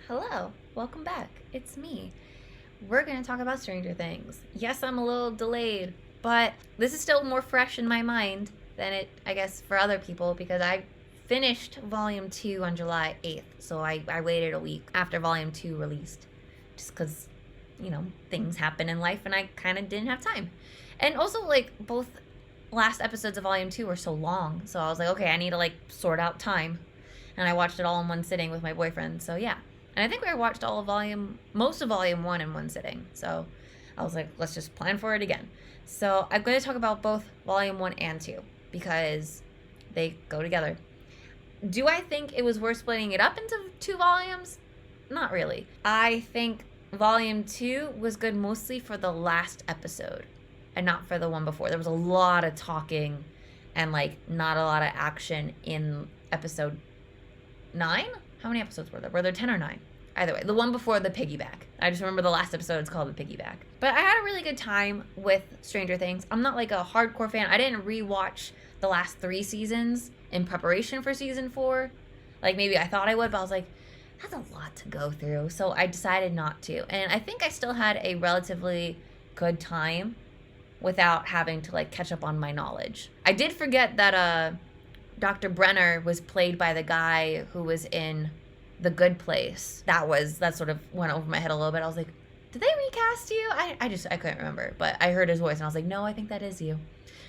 Hello, welcome back. It's me. We're going to talk about Stranger Things. Yes, I'm a little delayed, but this is still more fresh in my mind than it, I guess, for other people because I finished Volume 2 on July 8th. So I waited a week after Volume 2 released just because, things happen in life and I kind of didn't have time. And also, both last episodes of Volume 2 were so long. So I was like, okay, I need to, sort out time. And I watched it all in one sitting with my boyfriend. So yeah. And I think we watched most of Volume 1 in one sitting. So I was like, let's just plan for it again. So I'm going to talk about both Volume 1 and 2 because they go together. Do I think it was worth splitting it up into 2 volumes? Not really. I think Volume 2 was good mostly for the last episode and not for the one before. There was a lot of talking and not a lot of action in episode 9? How many episodes were there? Were there 10 or 9? Either way, the one before the piggyback. I just remember the last episode is called the piggyback. But I had a really good time with Stranger Things. I'm not a hardcore fan. I didn't rewatch the last 3 seasons in preparation for season 4. Maybe I thought I would, but I was like, that's a lot to go through. So I decided not to. And I think I still had a relatively good time without having to catch up on my knowledge. I did forget that Dr. Brenner was played by the guy who was in The Good Place. That sort of went over my head a little bit. I was like, did they recast you? I couldn't remember, but I heard his voice and I was like, no, I think that is you.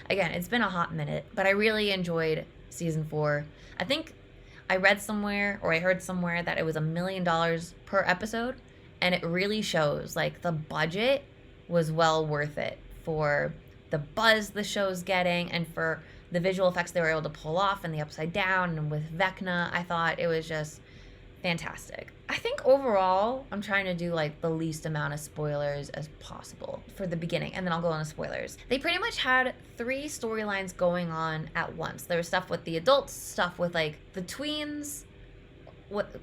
Again, it's been a hot minute, but I really enjoyed season 4. I think I read somewhere or I heard somewhere that it was $1 million per episode, and it really shows the budget was well worth it for the buzz the show's getting and for the visual effects they were able to pull off and the upside down and with Vecna. I thought it was just fantastic. I think overall, I'm trying to do the least amount of spoilers as possible for the beginning, and then I'll go on the spoilers. They pretty much had 3 storylines going on at once. There was stuff with the adults, stuff with the tweens,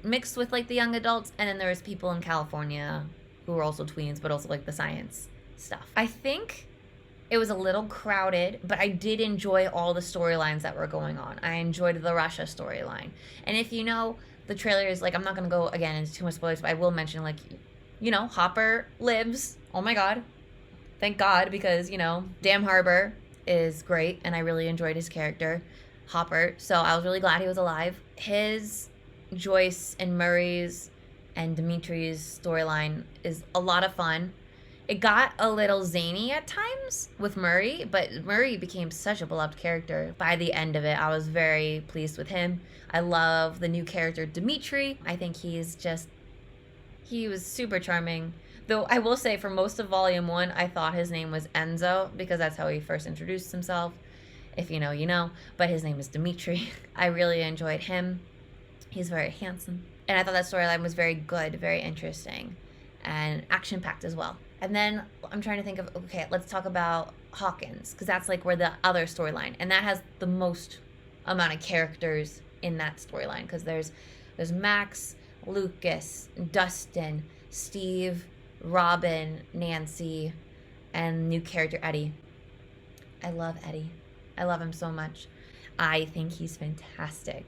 mixed with the young adults, and then there was people in California who were also tweens, but also the science stuff. I think it was a little crowded, but I did enjoy all the storylines that were going on. I enjoyed the Russia storyline. And if you know, the trailer is I'm not going to go again into too much spoilers, but I will mention Hopper lives. Oh my God. Thank God, because, Damn Harbor is great, and I really enjoyed his character, Hopper. So I was really glad he was alive. His, Joyce, and Murray's, and Dimitri's storyline is a lot of fun. It got a little zany at times with Murray, but Murray became such a beloved character. By the end of it, I was very pleased with him. I love the new character, Dimitri. I think he was super charming. Though I will say for most of Volume 1, I thought his name was Enzo because that's how he first introduced himself. If you know, you know. But his name is Dimitri. I really enjoyed him. He's very handsome. And I thought that storyline was very good, very interesting, and action-packed as well. And then I'm trying to think of, okay, let's talk about Hawkins, because that's where the other storyline, and that has the most amount of characters in that storyline, because there's Max, Lucas, Dustin, Steve, Robin, Nancy, and new character Eddie. I love Eddie. I love him so much. I think he's fantastic.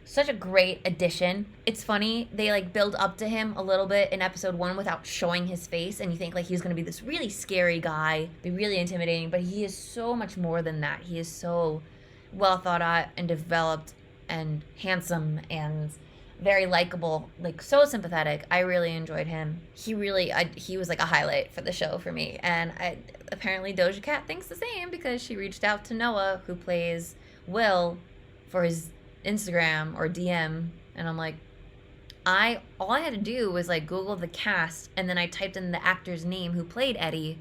Such a great addition. It's funny, they build up to him a little bit in episode 1 without showing his face, and you think he's gonna be this really scary guy, be really intimidating, but he is so much more than that. He is so well thought out and developed and handsome and very likable, so sympathetic. I really enjoyed him. He was a highlight for the show for me, and apparently Doja Cat thinks the same because she reached out to Noah, who plays Will, for his Instagram or DM, and I'm all I had to do was Google the cast, and then I typed in the actor's name who played Eddie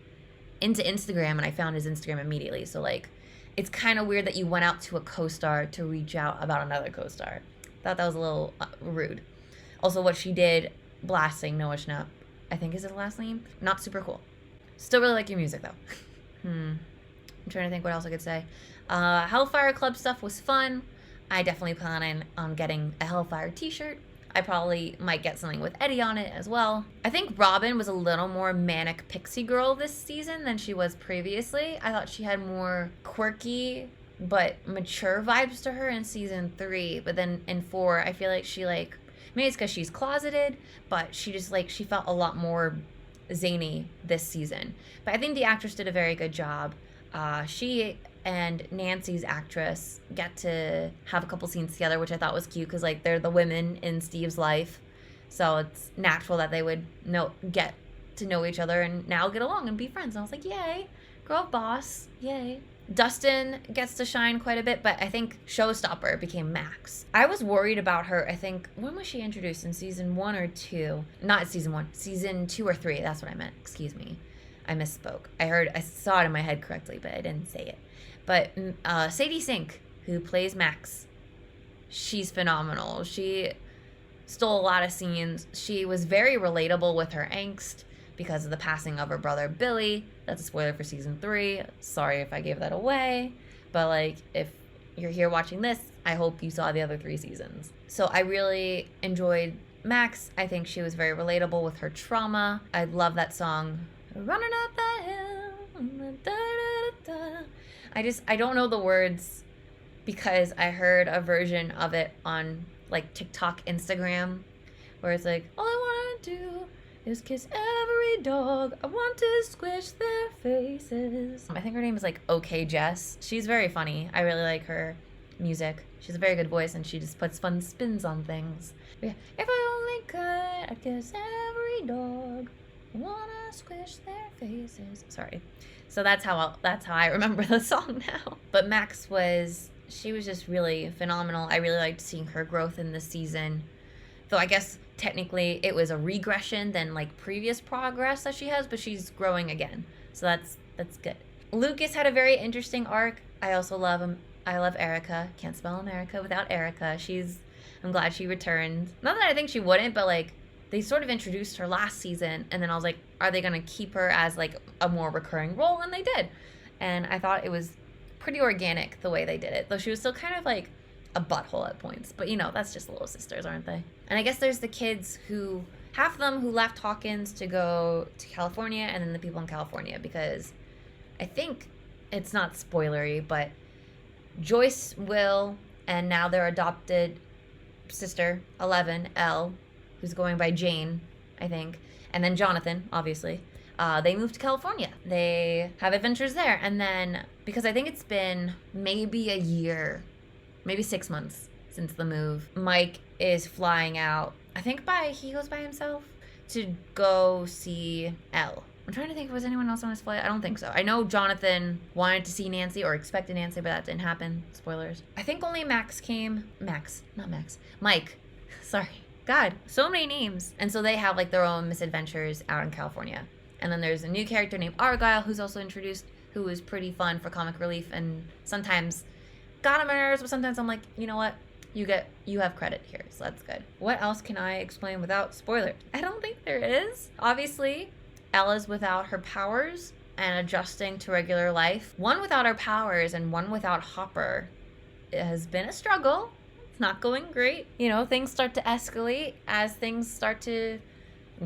into Instagram, and I found his Instagram immediately. So it's kind of weird that you went out to a co-star to reach out about another co-star. Thought that was a little rude. Also, what she did blasting Noah Schnapp, I think is his last name, not super cool. Still really like your music though. I'm trying to think what else I could say. Hellfire Club stuff was fun. I definitely plan on getting a Hellfire t-shirt. I probably might get something with Eddie on it as well. I think Robin was a little more manic pixie girl this season than she was previously. I thought she had more quirky but mature vibes to her in season 3. But then in 4, I feel like she Maybe it's because she's closeted, but she just like, she felt a lot more zany this season. But I think the actress did a very good job. She and Nancy's actress get to have a couple scenes together, which I thought was cute because like they're the women in Steve's life, so it's natural that they would get to know each other and now get along and be friends. And I was like, yay, girl boss, yay. Dustin gets to shine quite a bit, but I think showstopper became Max. I was worried about her. I think, when was she introduced? In season 1 or 2? Not season 1, season 2 or 3. That's what I meant. Excuse me. I misspoke. I saw it in my head correctly, but I didn't say it. But Sadie Sink, who plays Max, she's phenomenal. She stole a lot of scenes. She was very relatable with her angst because of the passing of her brother Billy. That's a spoiler for season 3. Sorry if I gave that away. But like, if you're here watching this, I hope you saw the other 3 seasons. So I really enjoyed Max. I think she was very relatable with her trauma. I love that song, Running Up That Hill. Da, da, da, da. I don't know the words because I heard a version of it on like TikTok, Instagram, where it's like, all I want to do is kiss every dog. I want to squish their faces. I think her name is like OK Jess. She's very funny. I really like her music. She has a very good voice and she just puts fun spins on things. But yeah, if I only could, I'd kiss every dog. I wanna squish their faces. Sorry. So that's how I remember the song now. But Max she was just really phenomenal. I really liked seeing her growth in this season. Though I guess technically it was a regression than like previous progress that she has, but she's growing again. So that's good. Lucas had a very interesting arc. I also love him. I love Erica. Can't spell America without Erica. I'm glad she returned. Not that I think she wouldn't, but like they sort of introduced her last season, and then I was like, are they going to keep her as like a more recurring role? And they did. And I thought it was pretty organic the way they did it, though she was still kind of like a butthole at points. But you know, that's just the little sisters, aren't they? And I guess there's the kids half of them who left Hawkins to go to California, and then the people in California, because I think it's not spoilery, but Joyce, Will, and now their adopted sister, 11, Elle, who's going by Jane, I think, and then Jonathan, obviously, they moved to California. They have adventures there. And then, because I think it's been maybe a year, maybe 6 months since the move, Mike is flying out, I think he goes by himself, to go see Elle. I'm trying to think if there was anyone else on his flight. I don't think so. I know Jonathan wanted to see Nancy, or expected Nancy, but that didn't happen. Spoilers. I think only Max came. Mike. Sorry. God, so many names. And so they have like their own misadventures out in California. And then there's a new character named Argyle who's also introduced, who is pretty fun for comic relief, and sometimes got on my nerves, but sometimes I'm like, you know what? You have credit here, so that's good. What else can I explain without spoilers? I don't think there is. Obviously, Ella's without her powers and adjusting to regular life. One without her powers and one without Hopper. It has been a struggle. It's not going great. You know, things start to escalate as things start to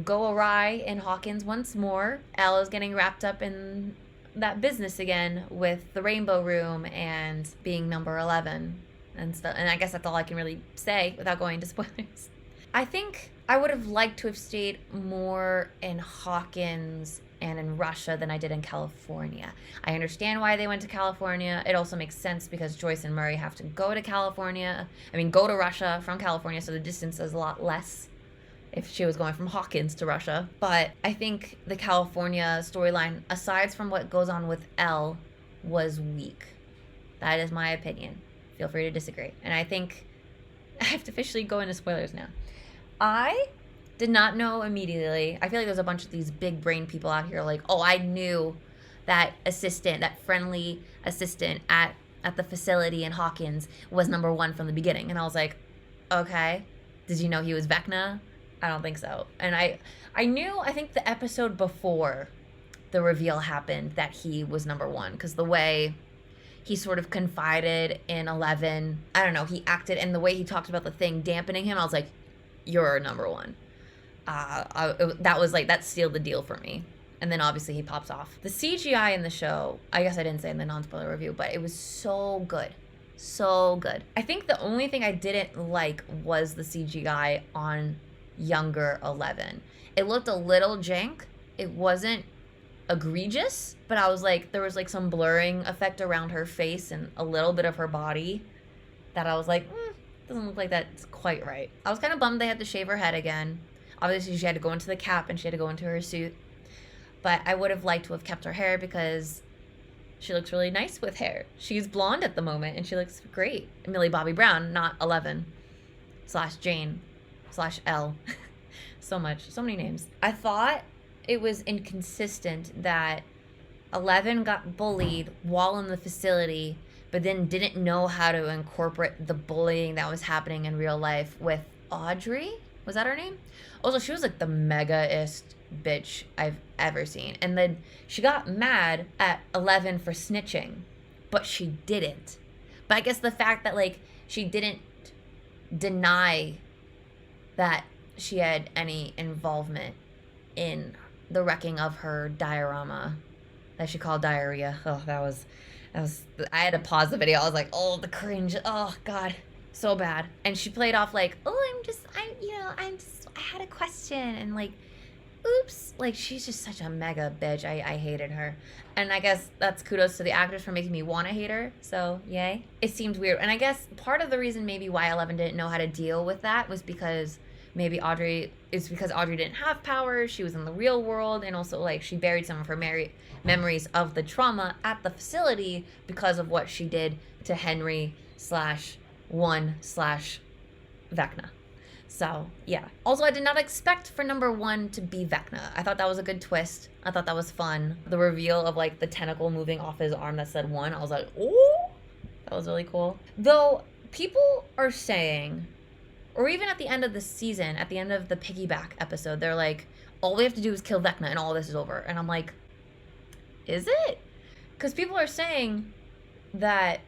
go awry in Hawkins once more. Ella's getting wrapped up in that business again with the Rainbow Room and being number 11 and stuff. And I guess that's all I can really say without going into spoilers. I think I would have liked to have stayed more in Hawkins and in Russia than I did in California. I understand why they went to California. It also makes sense because Joyce and Murray have to go to Russia from California, so the distance is a lot less if she was going from Hawkins to Russia. But I think the California storyline, aside from what goes on with Elle, was weak. That is my opinion. Feel free to disagree. And I think I have to officially go into spoilers now. I did not know immediately. I feel like there's a bunch of these big brain people out here like, oh, I knew that friendly assistant at the facility in Hawkins was number 1 from the beginning. And I was like, okay, did you know he was Vecna? I don't think so. And I knew, I think the episode before the reveal happened that he was number 1, because the way he sort of confided in 11, I don't know, he acted, and the way he talked about the thing dampening him, I was like, you're number 1. That sealed the deal for me. And then obviously he pops off. The CGI in the show, I guess I didn't say in the non-spoiler review, but it was so good. So good. I think the only thing I didn't like was the CGI on younger 11. It looked a little jank. It wasn't egregious, but I was like, there was like some blurring effect around her face and a little bit of her body that I was like, doesn't look like that's quite right. I was kind of bummed they had to shave her head again. Obviously, she had to go into the cap and she had to go into her suit. But I would have liked to have kept her hair because she looks really nice with hair. She's blonde at the moment and she looks great. Millie Bobby Brown, not 11 / Jane / L. So many names. I thought it was inconsistent that 11 got bullied while in the facility, but then didn't know how to incorporate the bullying that was happening in real life with Audrey. Was that her name? Also, she was like the mega-ist bitch I've ever seen. And then she got mad at 11 for snitching, but she didn't. But I guess the fact that like she didn't deny that she had any involvement in the wrecking of her diorama that she called diarrhea. Oh, that was I had to pause the video. I was like, oh, the cringe. Oh God, so bad. And she played off like, oh, I had a question, and like, oops, like she's just such a mega bitch. I hated her. And I guess that's kudos to the actors for making me want to hate her. So yay. It seemed weird. And I guess part of the reason maybe why 11 didn't know how to deal with that was because maybe Audrey didn't have powers. She was in the real world. And also like she buried some of her memories of the trauma at the facility because of what she did to Henry /1 / Vecna. So, yeah. Also, I did not expect for number 1 to be Vecna. I thought that was a good twist. I thought that was fun. The reveal of, like, the tentacle moving off his arm that said 1, I was like, oh, that was really cool. Though, people are saying, or even at the end of the season, at the end of the piggyback episode, they're like, all we have to do is kill Vecna and all this is over. And I'm like, is it? Because people are saying that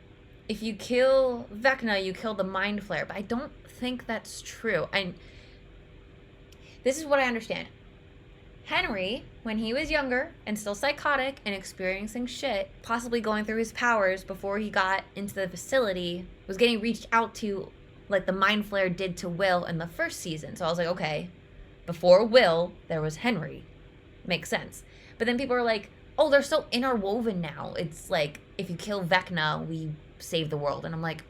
if you kill Vecna, you kill the Mind Flayer. But I don't think that's true. This is what I understand. Henry, when he was younger and still psychotic and experiencing shit, possibly going through his powers before he got into the facility, was getting reached out to like the Mind Flayer did to Will in the first season. So I was like, okay, before Will, there was Henry. Makes sense. But then people are like, oh, they're so interwoven now. It's like, if you kill Vecna, we save the world. And I'm like,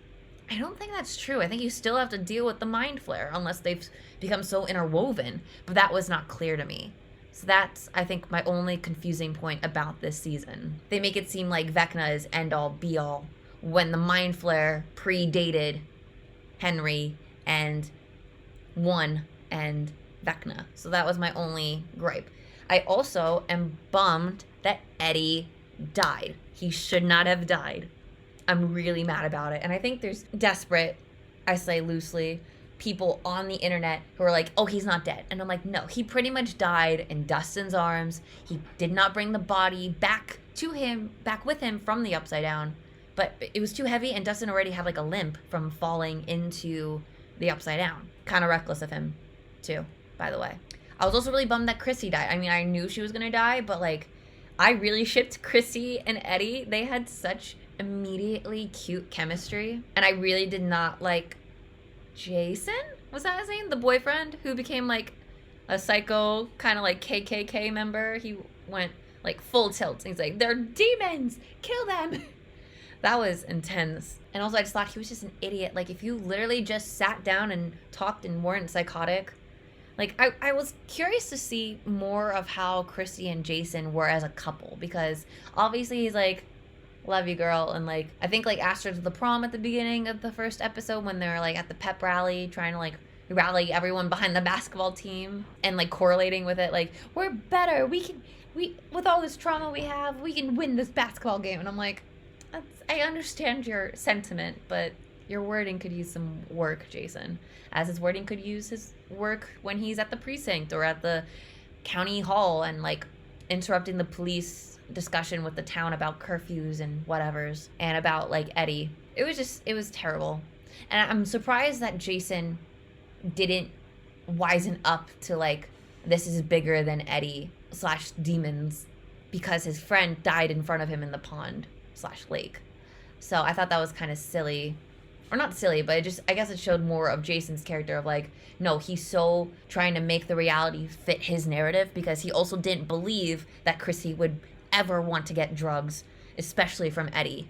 I don't think that's true. I think you still have to deal with the Mind Flayer unless they've become so interwoven. But that was not clear to me. So that's, I think, my only confusing point about this season. They make it seem like Vecna is end-all, be-all, when the Mind Flayer predated Henry and 1 and Vecna. So that was my only gripe. I also am bummed that Eddie died. He should not have died. I'm really mad about it. And I think there's desperate, I say loosely, people on the internet who are like, oh, he's not dead. And I'm like, no, he pretty much died in Dustin's arms. He did not bring the body back with him from the Upside Down. But it was too heavy, and Dustin already had like a limp from falling into the Upside Down. Kind of reckless of him, too, by the way. I was also really bummed that Chrissy died. I mean, I knew she was going to die, but like, I really shipped Chrissy and Eddie. They had such immediately cute chemistry. And I really did not like Jason? Was that his name? The boyfriend who became like a psycho kind of like KKK member. He went like full tilt. He's like, they're demons! Kill them! That was intense. And also I just thought he was just an idiot. Like if you literally just sat down and talked and weren't psychotic. Like I was curious to see more of how Chrissy and Jason were as a couple. Because obviously he's like, love you, girl. And like I think like asked her to the prom at the beginning of the first episode when they're like at the pep rally trying to like rally everyone behind the basketball team and like correlating with it like we're better, we with all this trauma we have, we can win this basketball game. And I'm like, I understand your sentiment, but your wording could use some work, Jason, as his wording could use his work when he's at the precinct or at the county hall and like interrupting the police discussion with the town about curfews and whatevers and about like Eddie. It was terrible. And I'm surprised that Jason didn't wisen up to like, this is bigger than Eddie / demons because his friend died in front of him in the pond / lake. So I thought that was kind of silly. Or not silly, but I guess it showed more of Jason's character of like, no, he's so trying to make the reality fit his narrative because he also didn't believe that Chrissy would ever want to get drugs, especially from Eddie,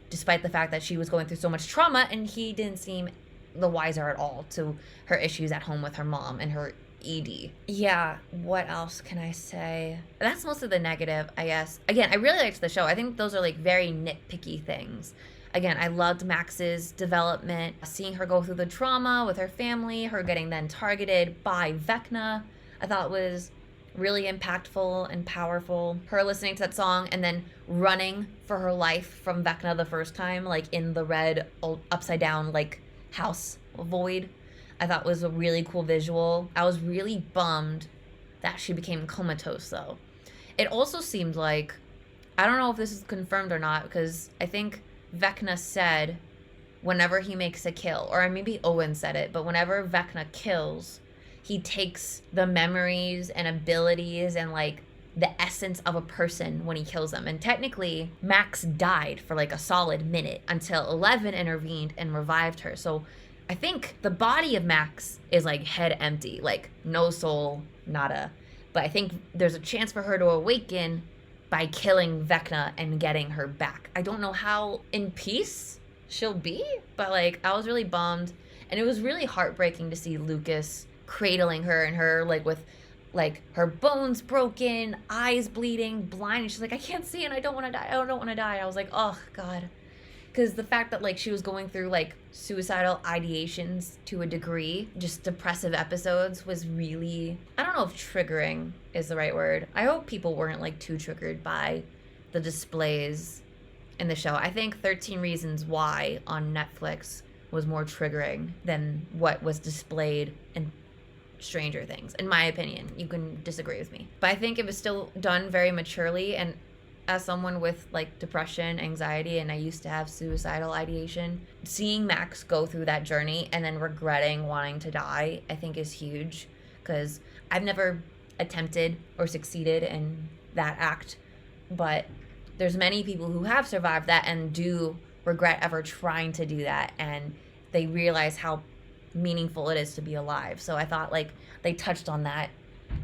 despite the fact that she was going through so much trauma and he didn't seem the wiser at all to her issues at home with her mom and her ED. Yeah, what else can I say? That's most of the negative, I guess. Again, I really liked the show. I think those are like very nitpicky things. Again, I loved Max's development, seeing her go through the trauma with her family, her getting then targeted by Vecna. I thought was really impactful and powerful. Her listening to that song and then running for her life from Vecna the first time, like in the red upside down like house void, I thought was a really cool visual. I was really bummed that she became comatose though. It also seemed like, I don't know if this is confirmed or not, because I think Vecna said whenever he makes a kill, or maybe Owen said it, but whenever Vecna kills, he takes the memories and abilities and like the essence of a person when he kills them. And technically, Max died for like a solid minute until 11 intervened and revived her. So I think the body of Max is like head empty, like no soul, nada. But I think there's a chance for her to awaken by killing Vecna and getting her back. I don't know how in peace she'll be, but like I was really bummed. And it was really heartbreaking to see Lucas cradling her and her like with like her bones broken, eyes bleeding, blind. And she's like, I can't see and I don't want to die. I don't want to die. I was like, oh God. Because the fact that like she was going through like suicidal ideations to a degree, just depressive episodes, was really, I don't know if triggering is the right word. I hope people weren't like too triggered by the displays in the show. I think 13 Reasons Why on Netflix was more triggering than what was displayed in Stranger Things, in my opinion. You can disagree with me, but I think it was still done very maturely. And as someone with like depression, anxiety, and I used to have suicidal ideation, seeing Max go through that journey and then regretting wanting to die, I think is huge, because I've never attempted or succeeded in that act, but there's many people who have survived that and do regret ever trying to do that, and they realize how meaningful it is to be alive. So I thought like they touched on that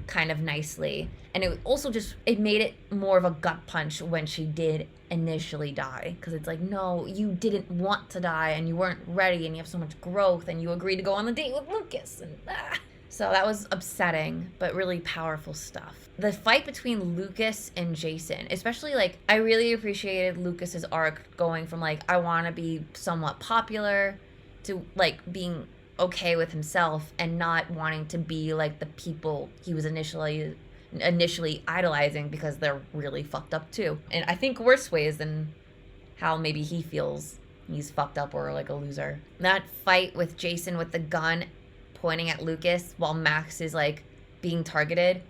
kind of nicely, and it also just, it made it more of a gut punch when she did initially die, because it's like, no, you didn't want to die and you weren't ready and you have so much growth and you agreed to go on the date with Lucas and so that was upsetting, but really powerful stuff. The fight between Lucas and Jason, especially like, I really appreciated Lucas's arc going from like, I want to be somewhat popular to like being okay with himself and not wanting to be like the people he was initially idolizing, because they're really fucked up too. And I think worse ways than how maybe he feels he's fucked up or like a loser. That fight with Jason with the gun pointing at Lucas while Max is like being targeted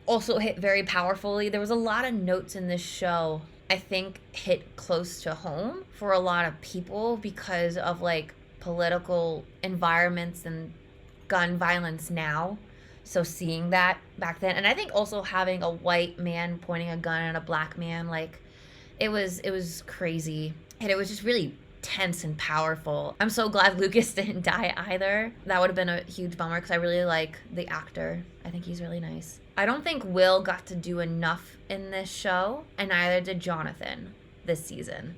also hit very powerfully. There was a lot of notes in this show I think hit close to home for a lot of people because of like political environments and gun violence now. So seeing that back then, and I think also having a white man pointing a gun at a black man, like it was crazy, and it was just really tense and powerful. I'm so glad Lucas didn't die either. That would have been a huge bummer, because I really like the actor. I think he's really nice. I don't think Will got to do enough in this show, and neither did Jonathan this season.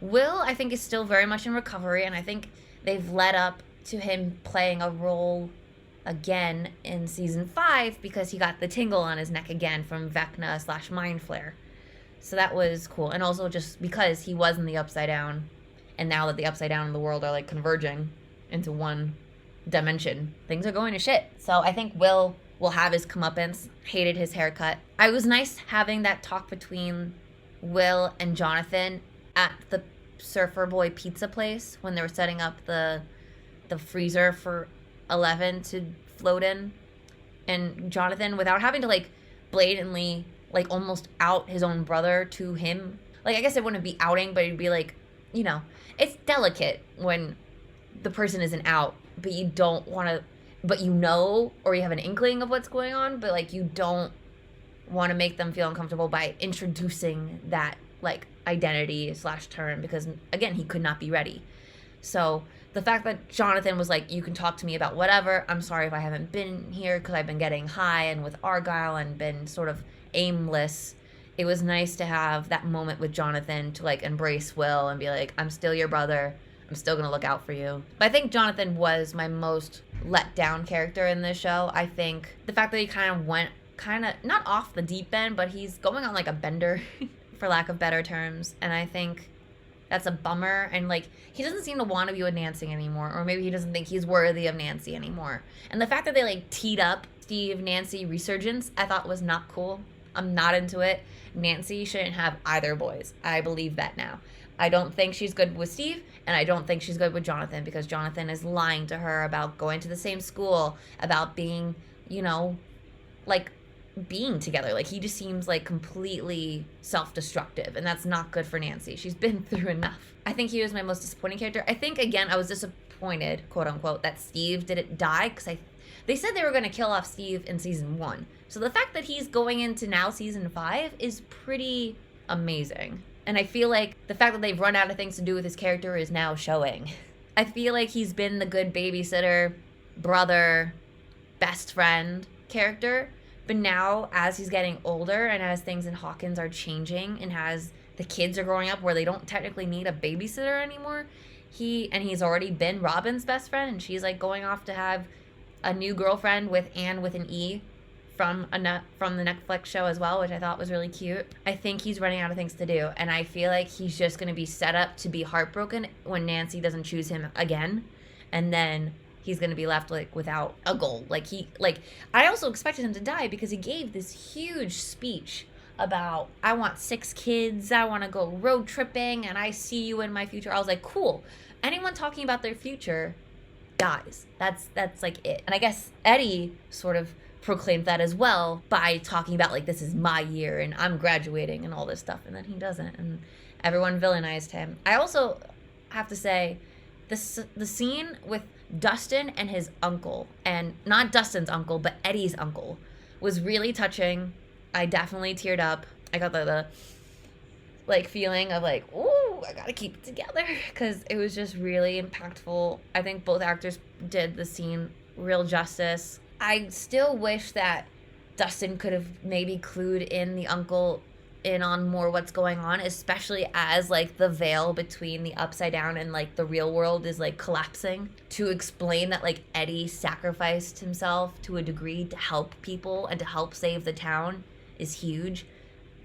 Will, I think, is still very much in recovery, and I think they've led up to him playing a role again in season 5 because he got the tingle on his neck again from Vecna / Mind Flare. So that was cool. And also just because he was in the Upside Down, and now that the Upside Down and the world are like converging into one dimension, things are going to shit. So I think Will have his comeuppance. Hated his haircut. I was nice having that talk between Will and Jonathan at the Surfer Boy pizza place when they were setting up the freezer for 11 to float in, and Jonathan, without having to like blatantly like almost out his own brother to him, like I guess it wouldn't be outing, but it'd be like, you know, it's delicate when the person isn't out but you don't want to, but you know, or you have an inkling of what's going on, but like you don't want to make them feel uncomfortable by introducing that like identity / turn, because again, he could not be ready. So the fact that Jonathan was like, you can talk to me about whatever. I'm sorry if I haven't been here because I've been getting high and with Argyle and been sort of aimless. It was nice to have that moment with Jonathan to like embrace Will and be like, I'm still your brother. I'm still going to look out for you. But I think Jonathan was my most let down character in this show. I think the fact that he kind of went not off the deep end, but he's going on like a bender for lack of better terms. And I think that's a bummer. And like, he doesn't seem to want to be with Nancy anymore, or maybe he doesn't think he's worthy of Nancy anymore. And the fact that they like teed up Steve Nancy resurgence, I thought was not cool. I'm not into it. Nancy shouldn't have either boys. I believe that now. I don't think she's good with Steve, and I don't think she's good with Jonathan, because Jonathan is lying to her about going to the same school, about being, you know, like being together. Like, he just seems like completely self-destructive, and that's not good for Nancy. She's been through enough. I think he was my most disappointing character. I think, again, I was disappointed, quote unquote, that Steve didn't die, because they said they were going to kill off Steve in season 1. So the fact that he's going into now season 5 is pretty amazing. And I feel like the fact that they've run out of things to do with his character is now showing. I feel like he's been the good babysitter, brother, best friend character. But now, as he's getting older and as things in Hawkins are changing and as the kids are growing up where they don't technically need a babysitter anymore, he's already been Robin's best friend, and she's like going off to have a new girlfriend with Anne with an E from the Netflix show as well, which I thought was really cute. I think he's running out of things to do, and I feel like he's just going to be set up to be heartbroken when Nancy doesn't choose him again, and then he's going to be left like without a goal. I also expected him to die because he gave this huge speech about, I want 6 kids, I want to go road tripping, and I see you in my future. I was like, cool. Anyone talking about their future dies. That's like it. And I guess Eddie sort of proclaimed that as well by talking about like, this is my year and I'm graduating and all this stuff, and then he doesn't, and everyone villainized him. I also have to say the scene with Dustin and his uncle, and not Dustin's uncle but Eddie's uncle, was really touching. I definitely teared up. I got the like feeling of like, ooh, I gotta keep it together, because it was just really impactful. I think both actors did the scene real justice. I still wish that Dustin could have maybe clued in the uncle in on more what's going on, especially as like the veil between the upside down and like the real world is like collapsing, to explain that like Eddie sacrificed himself to a degree to help people and to help save the town is huge.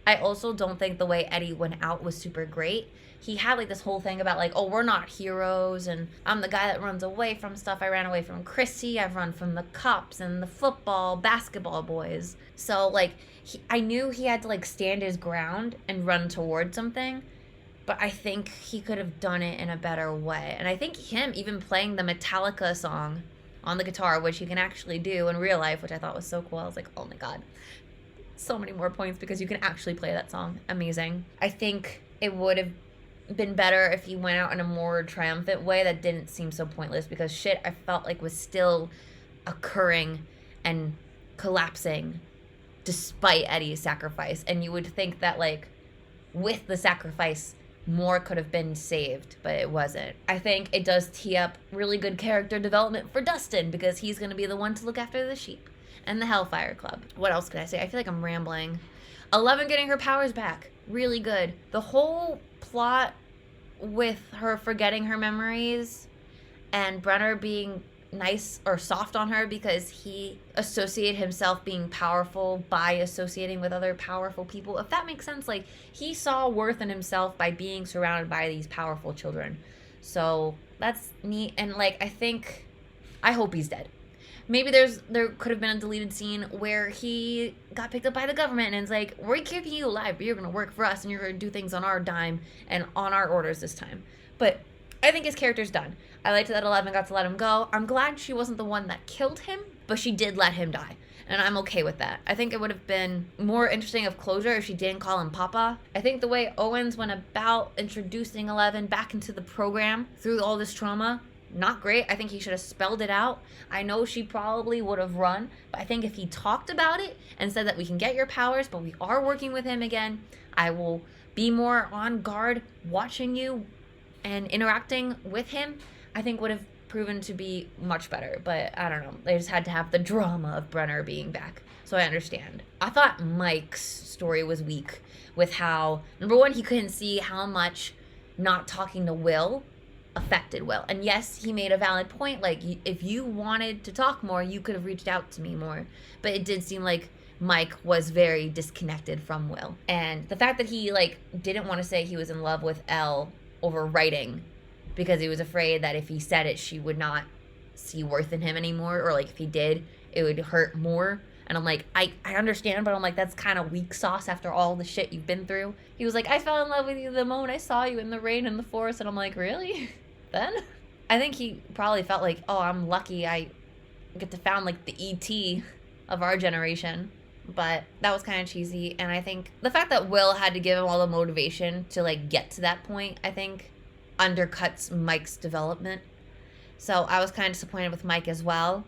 I also don't think the way Eddie went out was super great. He had like this whole thing about like, oh, we're not heroes, and I'm the guy that runs away from stuff. I ran away from Chrissy. I've run from the cops and the football, basketball boys. So like, I knew he had to like stand his ground and run towards something, but I think he could have done it in a better way. And I think him even playing the Metallica song on the guitar, which he can actually do in real life, which I thought was so cool. I was like, oh my God, so many more points because you can actually play that song. Amazing. I think it would have been better if he went out in a more triumphant way that didn't seem so pointless, because shit I felt like was still occurring and collapsing despite Eddie's sacrifice. And you would think that like with the sacrifice more could have been saved, but it wasn't. I think it does tee up really good character development for Dustin, because he's going to be the one to look after the sheep and the Hellfire Club. What else could I say? I feel like I'm rambling. 11 getting her powers back. Really good. The whole plot with her forgetting her memories and Brenner being nice or soft on her because he associated himself being powerful by associating with other powerful people. If that makes sense, like he saw worth in himself by being surrounded by these powerful children. So that's neat. And like, I hope he's dead. Maybe there could have been a deleted scene where he got picked up by the government and it's like, we're keeping you alive, but you're going to work for us and you're going to do things on our dime and on our orders this time. But I think his character's done. I liked that 11 got to let him go. I'm glad she wasn't the one that killed him, but she did let him die. And I'm okay with that. I think it would have been more interesting of closure if she didn't call him Papa. I think the way Owens went about introducing 11 back into the program through all this trauma, not great. I think he should have spelled it out. I know she probably would have run, but I think if he talked about it and said that we can get your powers, but we are working with him again, I will be more on guard watching you and interacting with him, I think would have proven to be much better. But I don't know. They just had to have the drama of Brenner being back. So I understand. I thought Mike's story was weak with how, number one, he couldn't see how much not talking to Will affected Will. And yes, he made a valid point. Like, if you wanted to talk more, you could have reached out to me more. But it did seem like Mike was very disconnected from Will. And the fact that he, like, didn't want to say he was in love with Elle over writing because he was afraid that if he said it, she would not see worth in him anymore. Or, like, if he did, it would hurt more. And I'm like, I understand, but I'm like, that's kind of weak sauce after all the shit you've been through. He was like, I fell in love with you the moment I saw you in the rain in the forest. And I'm like, really? Then? I think he probably felt like, oh, I'm lucky I get to found, like, the E.T. of our generation. But that was kind of cheesy. And I think the fact that Will had to give him all the motivation to, like, get to that point, I think undercuts Mike's development. So I was kind of disappointed with Mike as well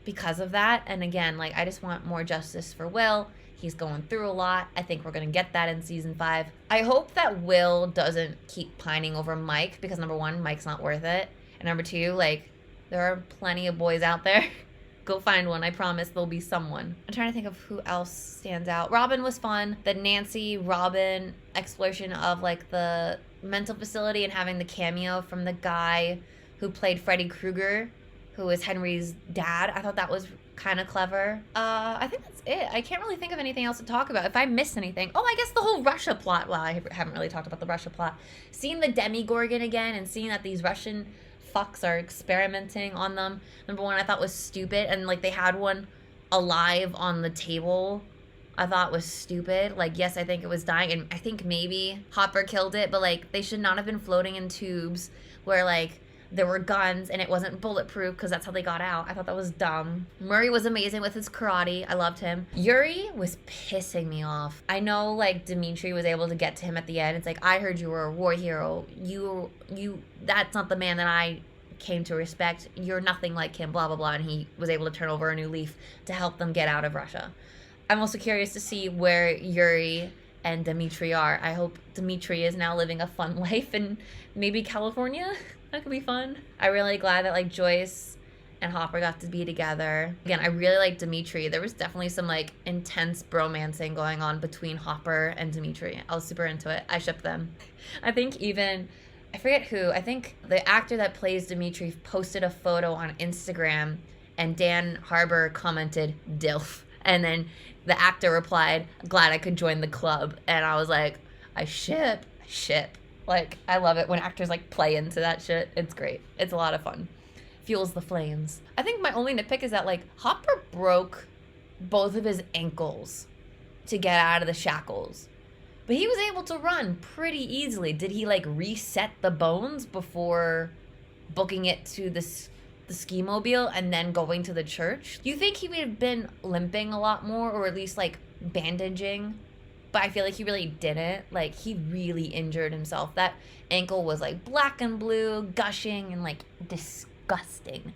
because of that. And again, like, I just want more justice for Will. He's going through a lot. I think we're going to get that in season 5. I hope that Will doesn't keep pining over Mike because, number one, Mike's not worth it. And number two, like, there are plenty of boys out there. Go find one. I promise there'll be someone. I'm trying to think of who else stands out. Robin was fun. The Nancy Robin exploration of, like, the mental facility and having the cameo from the guy who played Freddy Krueger, who was Henry's dad. I thought that was kind of clever. I think that's it. I can't really think of anything else to talk about. If I missed anything. Oh, I guess the whole Russia plot. Well, I haven't really talked about the Russia plot. Seeing the Demigorgon again and seeing that these Russian fucks are experimenting on them. Number one, I thought was stupid. And, like, they had one alive on the table. I thought was stupid. Like, yes, I think it was dying. And I think maybe Hopper killed it. But, like, they should not have been floating in tubes where, like, there were guns and it wasn't bulletproof because that's how they got out. I thought that was dumb. Murray was amazing with his karate. I loved him. Yuri was pissing me off. I know, like, Dimitri was able to get to him at the end. It's like, I heard you were a war hero. You, that's not the man that I came to respect. You're nothing like him, blah, blah, blah. And he was able to turn over a new leaf to help them get out of Russia. I'm also curious to see where Yuri and Dimitri are. I hope Dimitri is now living a fun life in maybe California. That could be fun. I'm really glad that, like, Joyce and Hopper got to be together. Again, I really like Dimitri. There was definitely some, like, intense bromancing going on between Hopper and Dimitri. I was super into it. I shipped them. I think even, I forget who, I think the actor that plays Dimitri posted a photo on Instagram and Dan Harbour commented, "DILF." And then the actor replied, "Glad I could join the club." And I was like, I ship. Like, I love it when actors, like, play into that shit. It's great. It's a lot of fun. Fuels the flames. I think my only nitpick is that, like, Hopper broke both of his ankles to get out of the shackles. But he was able to run pretty easily. Did he, like, reset the bones before booking it to the ski mobile and then going to the church? You think he would have been limping a lot more, or at least, like, bandaging? But I feel like he really didn't. Like, he really injured himself. That ankle was, like, black and blue, gushing, and, like, disgusting.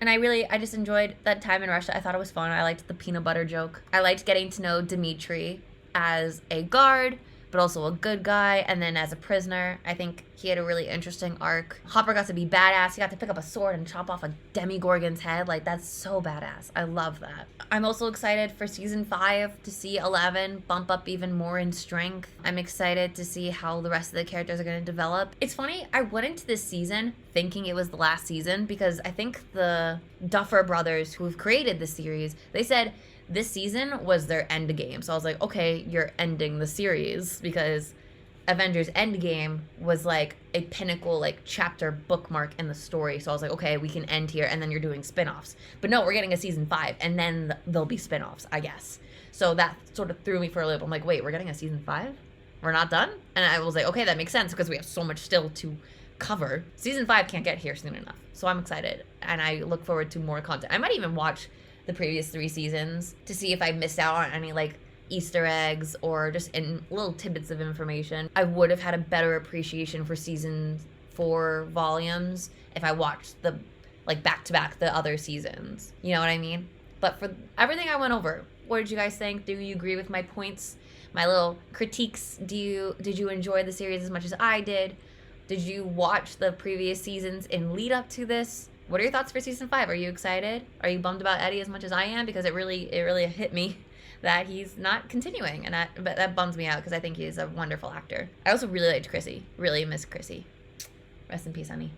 And I just enjoyed that time in Russia. I thought it was fun. I liked the peanut butter joke. I liked getting to know Dimitri as a guard, but also a good guy, and then as a prisoner. I think he had a really interesting arc. Hopper got to be badass. He got to pick up a sword and chop off a Demigorgon's head. Like, that's so badass. I love that. I'm also excited for season 5 to see 11 bump up even more in strength. I'm excited to see how the rest of the characters are going to develop. It's funny, I went into this season thinking it was the last season because I think the Duffer brothers who've created this series, they said this season was their end game. So I was like, okay, you're ending the series because Avengers Endgame was like a pinnacle, like, chapter bookmark in the story. So I was like, okay, we can end here, and then you're doing spin-offs. But no, we're getting a season 5, and then there'll be spin-offs, I guess. So that sort of threw me for a loop. I'm like, wait, we're getting a season 5? We're not done? And I was like, okay, that makes sense because we have so much still to cover. Season 5 can't get here soon enough. So I'm excited, and I look forward to more content. I might even watch the previous 3 seasons to see if I missed out on any, like, Easter eggs or just in little tidbits of information. I would have had a better appreciation for season 4 volumes if I watched the, like, back-to-back the other seasons. You know what I mean? But for everything I went over, what did you guys think? Do you agree with my points, my little critiques. Did you enjoy the series as much as I did? Did you watch the previous seasons in lead up to this? What are your thoughts for season 5? Are you excited? Are you bummed about Eddie as much as I am? Because it really hit me that he's not continuing, and but that bums me out because I think he's a wonderful actor. I also really liked Chrissy. Really miss Chrissy. Rest in peace, honey.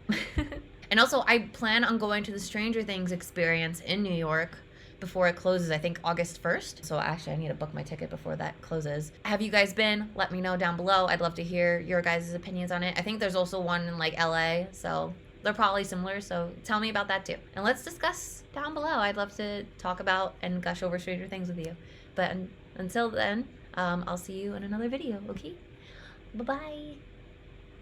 And also, I plan on going to the Stranger Things experience in New York before it closes, I think August 1st. So actually, I need to book my ticket before that closes. Have you guys been? Let me know down below. I'd love to hear your guys' opinions on it. I think there's also one in like LA, so they're probably similar. So tell me about that too. And let's discuss down below. I'd love to talk about and gush over Stranger Things with you. But until then, I'll see you in another video, okay? Bye-bye.